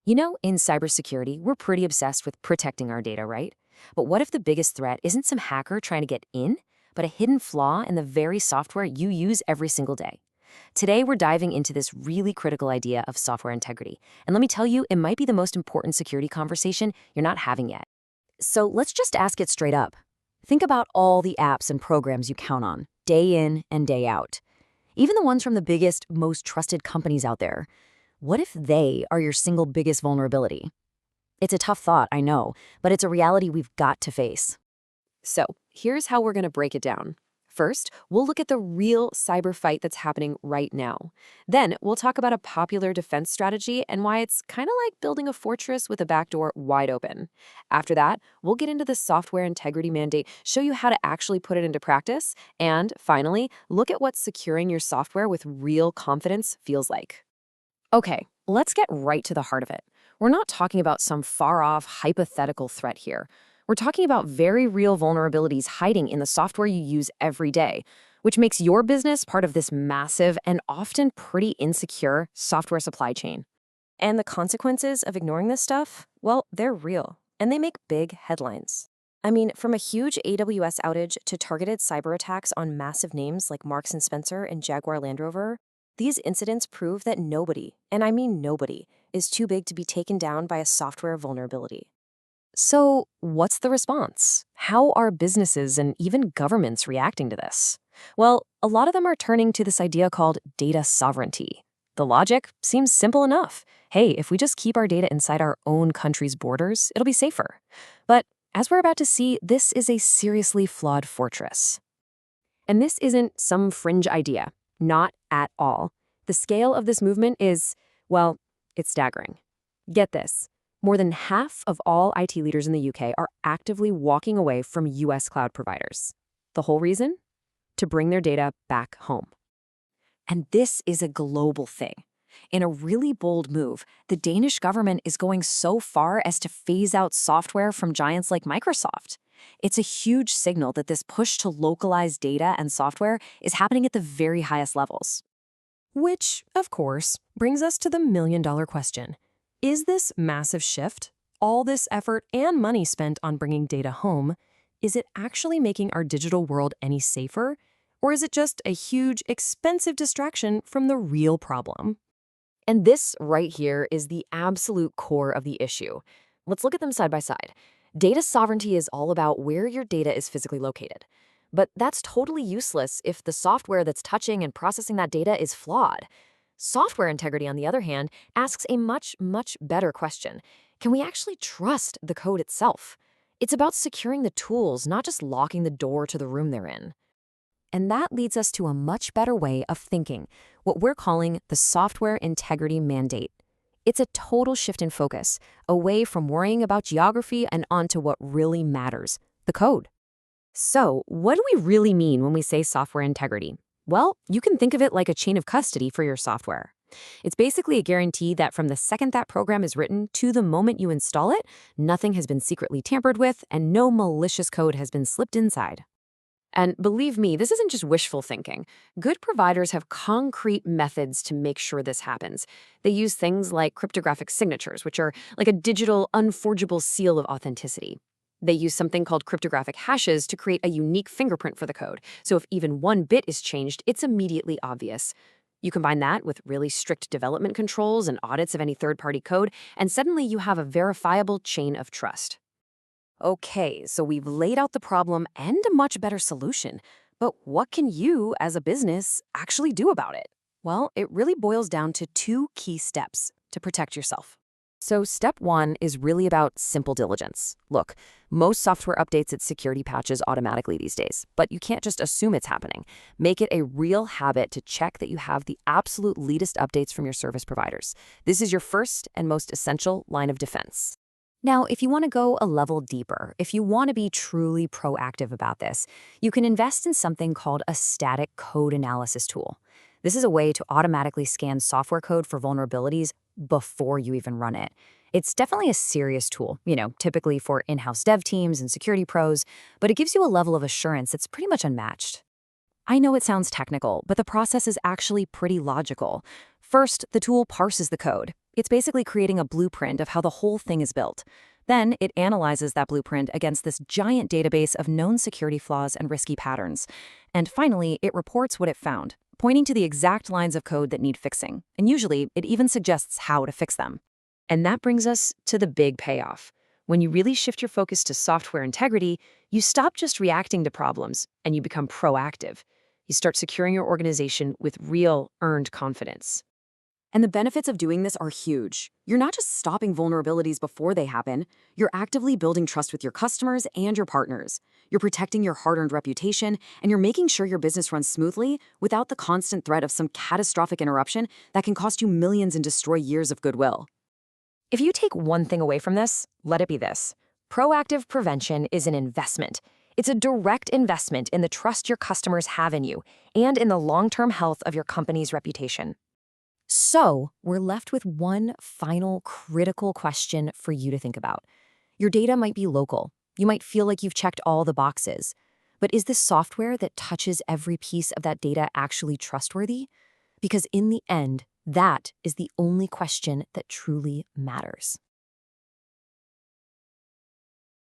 In cybersecurity, we're pretty obsessed with protecting our data, right? But what if the biggest threat isn't some hacker trying to get in, but a hidden flaw in the very software you use every single day? Today, we're diving into this really critical idea of software integrity. And let me tell you, it might be the most important security conversation you're not having yet. So let's just ask it straight up. Think about all the apps and programs you count on, day in and day out. Even the ones from the biggest, most trusted companies out there. What if they are your single biggest vulnerability? It's a tough thought, I know, but it's a reality we've got to face. So, here's how we're going to break it down. First, we'll look at the real cyber fight that's happening right now. Then, we'll talk about a popular defense strategy and why it's kind of like building a fortress with a back door wide open. After that, we'll get into the software integrity mandate, show you how to actually put it into practice, and finally, look at what securing your software with real confidence feels like. Okay, let's get right to the heart of it. We're not talking about some far-off hypothetical threat here. We're talking about very real vulnerabilities hiding in the software you use every day, which makes your business part of this massive and often pretty insecure software supply chain. And the consequences of ignoring this stuff, well, they're real, and they make big headlines. I mean, from a huge AWS outage to targeted cyber attacks on massive names like Marks and Spencer and Jaguar Land Rover, these incidents prove that nobody, and I mean nobody, is too big to be taken down by a software vulnerability. So, what's the response? How are businesses and even governments reacting to this? Well, a lot of them are turning to this idea called data sovereignty. The logic seems simple enough. Hey, if we just keep our data inside our own country's borders, it'll be safer. But as we're about to see, this is a seriously flawed fortress. And this isn't some fringe idea. Not at all. The scale of this movement is, well, it's staggering. Get this. More than half of all IT leaders in the UK are actively walking away from US cloud providers. The whole reason? To bring their data back home. And this is a global thing. In a really bold move, the Danish government is going so far as to phase out software from giants like Microsoft. It's a huge signal that this push to localize data and software is happening at the very highest levels. Which, of course, brings us to the million-dollar question. Is this massive shift, all this effort and money spent on bringing data home, is it actually making our digital world any safer? Or is it just a huge, expensive distraction from the real problem? And this right here is the absolute core of the issue. Let's look at them side by side. Data sovereignty is all about where your data is physically located. But that's totally useless if the software that's touching and processing that data is flawed. Software integrity, on the other hand, asks a much, much better question. Can we actually trust the code itself? It's about securing the tools, not just locking the door to the room they're in. And that leads us to a much better way of thinking, what we're calling the software integrity mandate. It's a total shift in focus, away from worrying about geography and onto what really matters, the code. So, what do we really mean when we say software integrity? Well, you can think of it like a chain of custody for your software. It's basically a guarantee that from the second that program is written to the moment you install it, nothing has been secretly tampered with and no malicious code has been slipped inside. And believe me, this isn't just wishful thinking. Good providers have concrete methods to make sure this happens. They use things like cryptographic signatures, which are like a digital, unforgeable seal of authenticity. They use something called cryptographic hashes to create a unique fingerprint for the code. So if even one bit is changed, it's immediately obvious. You combine that with really strict development controls and audits of any third-party code, and suddenly you have a verifiable chain of trust. Okay, so we've laid out the problem and a much better solution. But what can you, as a business, actually do about it? Well, it really boils down to two key steps to protect yourself. So step one is really about simple diligence. Look, most software updates its security patches automatically these days, but you can't just assume it's happening. Make it a real habit to check that you have the absolute latest updates from your service providers. This is your first and most essential line of defense. Now, if you want to go a level deeper, if you want to be truly proactive about this, you can invest in something called a static code analysis tool. This is a way to automatically scan software code for vulnerabilities before you even run it. It's definitely a serious tool, typically for in-house dev teams and security pros, but it gives you a level of assurance that's pretty much unmatched. I know it sounds technical, but the process is actually pretty logical. First, the tool parses the code. It's basically creating a blueprint of how the whole thing is built. Then it analyzes that blueprint against this giant database of known security flaws and risky patterns. And finally, it reports what it found, pointing to the exact lines of code that need fixing. And usually, it even suggests how to fix them. And that brings us to the big payoff. When you really shift your focus to software integrity, you stop just reacting to problems and you become proactive. You start securing your organization with real, earned confidence. And the benefits of doing this are huge. You're not just stopping vulnerabilities before they happen, you're actively building trust with your customers and your partners. You're protecting your hard-earned reputation, and you're making sure your business runs smoothly without the constant threat of some catastrophic interruption that can cost you millions and destroy years of goodwill. If you take one thing away from this, let it be this. Proactive prevention is an investment. It's a direct investment in the trust your customers have in you and in the long-term health of your company's reputation. So, we're left with one final critical question for you to think about. Your data might be local. You might feel like you've checked all the boxes. But is the software that touches every piece of that data actually trustworthy? Because in the end, that is the only question that truly matters.